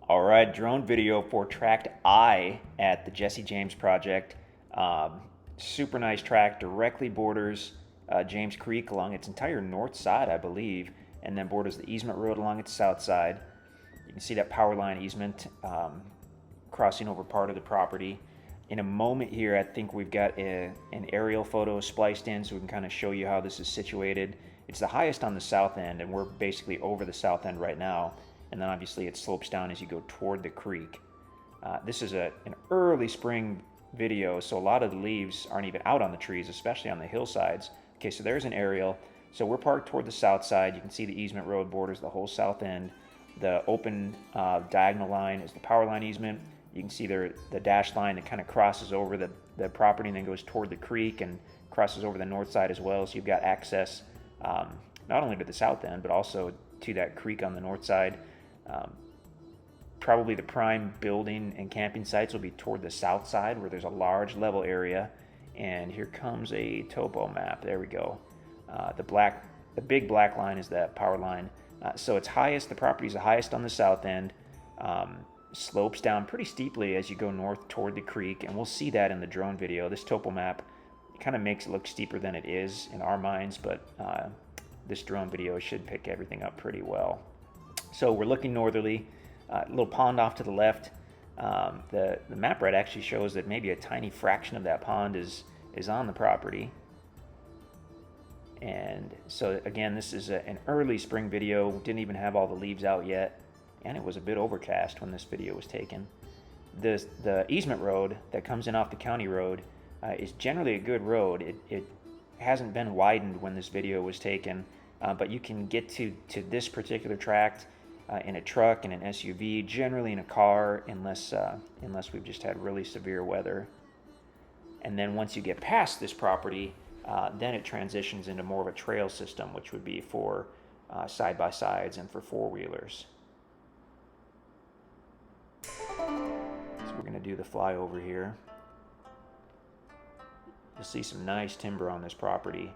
All right, drone video for Tract I at the Jesse James project. Super nice tract, directly borders James Creek along its entire north side, I believe, and then borders the easement road along its south side. You can see that power line easement crossing over part of the property. In a moment here, I think we've got an aerial photo spliced in so we can kind of show you how this is situated. It's the highest on the south end, and we're basically over the south end right now. And then obviously it slopes down as you go toward the creek. This is an early spring video, so a lot of the leaves aren't even out on the trees, especially on the hillsides. Okay, so there's an aerial. So we're parked toward the south side. You can see the easement road borders the whole south end. The open diagonal line is the power line easement. You can see there the dashed line that kind of crosses over the property and then goes toward the creek and crosses over the north side as well. So you've got access not only to the south end, but also to that creek on the north side. Probably the prime building and camping sites will be toward the south side where there's a large level area. And here comes a topo map. There we go. The big black line is that power line. So it's highest, the property is the highest on the south end. Slopes down pretty steeply as you go north toward the creek, and we'll see that in the drone video. This topo map kind of makes it look steeper than it is in our minds, but this drone video should pick everything up pretty well. So we're looking northerly, a little pond off to the left. The map right actually shows that maybe a tiny fraction of that pond is on the property. And so again, this is an early spring video, didn't even have all the leaves out yet, and it was a bit overcast when this video was taken. The easement road that comes in off the county road is generally a good road. It hasn't been widened when this video was taken, but you can get to this particular tract in a truck, in an SUV, generally in a car, unless we've just had really severe weather. And then once you get past this property, then it transitions into more of a trail system, which would be for side-by-sides and for four-wheelers. So we're going to do the flyover here. You'll see some nice timber on this property.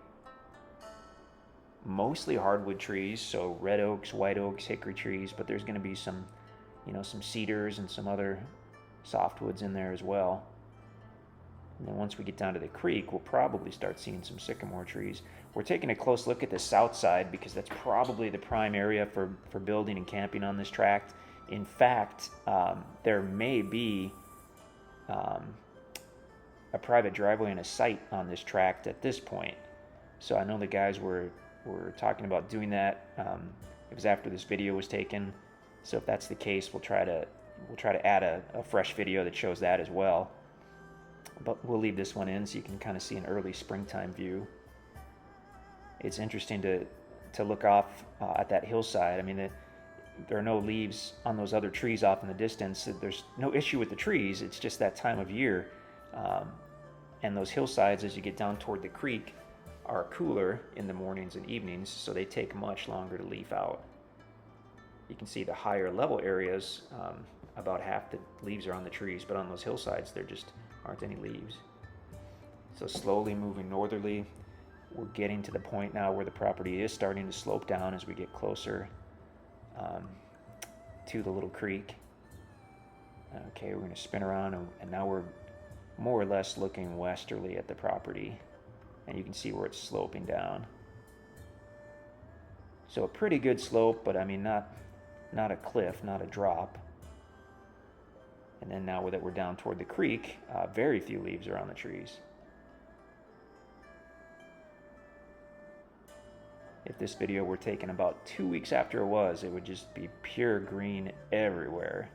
Mostly hardwood trees, so red oaks, white oaks, hickory trees, but there's going to be some cedars and some other softwoods in there as well. And then once we get down to the creek, we'll probably start seeing some sycamore trees. We're taking a close look at the south side because that's probably the prime area for building and camping on this tract. In fact, there may be a private driveway and a site on this tract at this point. So I know the guys were talking about doing that. It was after this video was taken. So if that's the case, we'll try to add a fresh video that shows that as well. But we'll leave this one in so you can kind of see an early springtime view. It's interesting to look off at that hillside. I mean, there are no leaves on those other trees off in the distance. There's no issue with the trees. It's just that time of year. And those hillsides, as you get down toward the creek, are cooler in the mornings and evenings, so they take much longer to leaf out. You can see the higher level areas, about half the leaves are on the trees, but on those hillsides there just aren't any leaves. So slowly moving northerly, we're getting to the point now where the property is starting to slope down as we get closer to the little creek. Okay, we're going to spin around, and now we're more or less looking westerly at the property, and you can see where it's sloping down. So a pretty good slope, but I mean not a cliff, not a drop. And then now that we're down toward the creek, very few leaves are on the trees. If this video were taken about 2 weeks after it would just be pure green everywhere.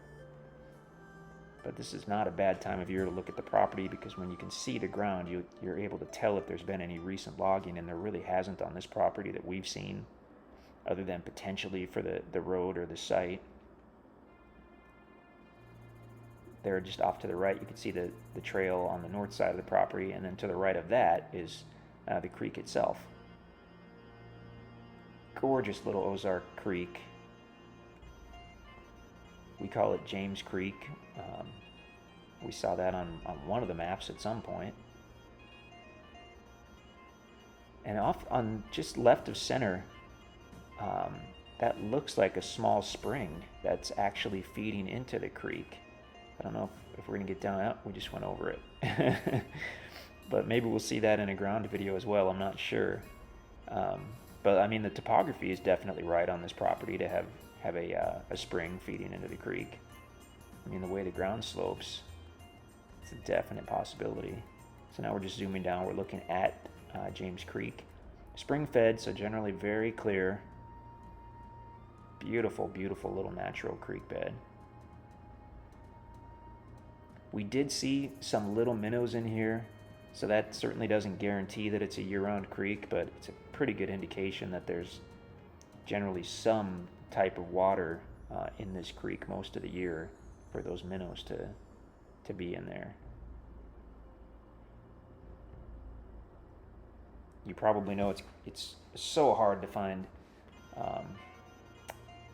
But this is not a bad time of year to look at the property because when you can see the ground, you're able to tell if there's been any recent logging, and there really hasn't on this property that we've seen, other than potentially for the road or the site. There, just off to the right, you can see the trail on the north side of the property, and then to the right of that is the creek itself. Gorgeous little Ozark creek. We call it James Creek. We saw that on one of the maps at some point. And off on just left of center that looks like a small spring that's actually feeding into the creek. I don't know if we're gonna get down. Oh, we just went over it. But maybe we'll see that in a ground video as well. I'm not sure. But I mean, the topography is definitely right on this property to have a spring feeding into the creek. I mean, the way the ground slopes, it's a definite possibility. So now we're just zooming down. We're looking at James Creek. Spring fed, so generally very clear. Beautiful, beautiful little natural creek bed. We did see some little minnows in here, so that certainly doesn't guarantee that it's a year-round creek, but it's a pretty good indication that there's generally some type of water in this creek most of the year for those minnows to be in there. You probably know it's so hard to find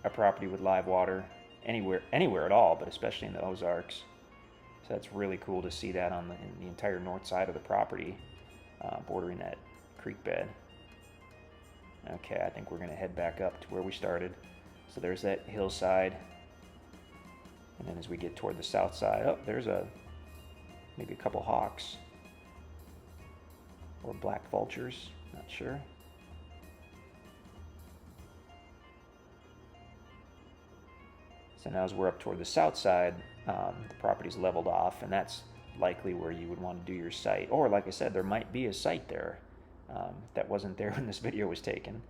a property with live water anywhere at all, but especially in the Ozarks. So that's really cool to see that in the entire north side of the property, bordering that creek bed. Okay, I think we're gonna head back up to where we started. So there's that hillside, and then as we get toward the south side, oh, there's maybe a couple hawks or black vultures, not sure. So now as we're up toward the south side, the property's leveled off, and that's likely where you would want to do your site. Or like I said, there might be a site there that wasn't there when this video was taken.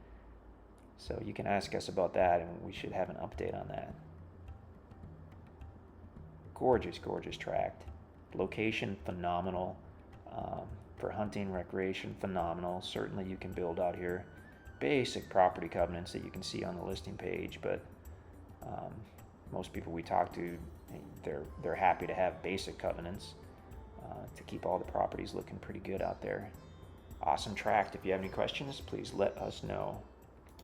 So you can ask us about that, and we should have an update on that. Gorgeous, gorgeous tract. Location phenomenal. For hunting, recreation, phenomenal. Certainly you can build out here. Basic property covenants that you can see on the listing page, but most people we talk to, they're happy to have basic covenants to keep all the properties looking pretty good out there. Awesome tract. If you have any questions, please let us know.